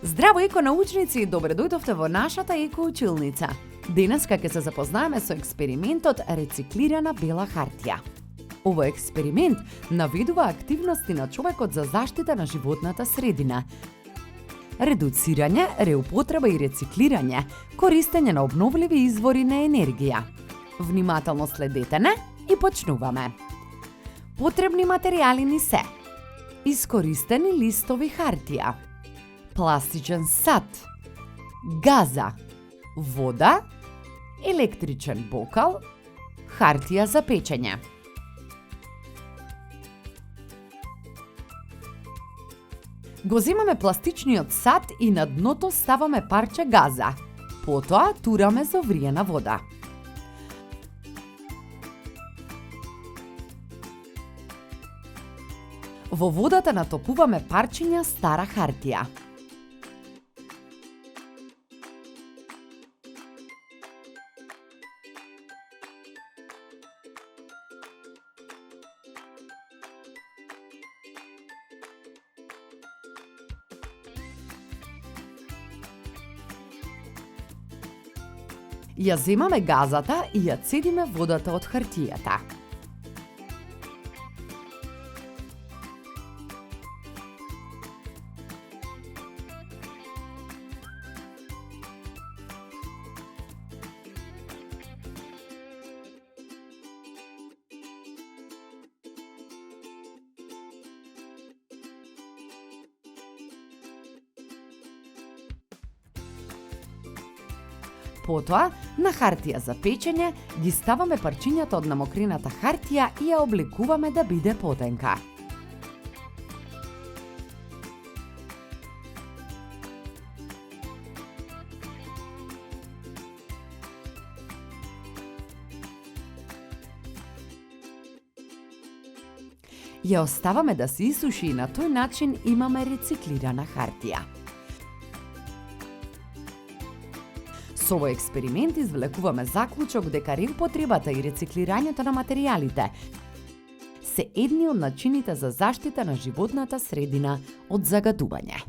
Здраво, еконаучници, и добре дојдовте во нашата екоучилница. Денеска ќе се запознаеме со експериментот рециклирана бела хартија. Овој експеримент наведува активности на човекот за заштита на животната средина, редуцирање, реупотреба и рециклирање, користење на обновливи извори на енергија. Внимателно следете не и почнуваме. Потребни материјали ни се: искористени листови хартија, пластичен сат, газа, вода, електричен бокал, хартија за печење. Го земаме пластичниот сат и на дното ставаме парче газа. Потоа тураме со вриена вода. Во водата натопуваме парчиња стара хартија. Ја земаме газата и ја цедиме водата од хартијата. Потоа, на хартија за печење ги ставаме парчињата од намокрената хартија и ја обликуваме да биде потенка. Ја оставаме да се исуши и на тој начин имаме рециклирана хартија. Со овој експеримент извлекуваме заклучок дека реупотребата и рециклирањето на материјалите се едни од начините за заштита на животната средина од загадување.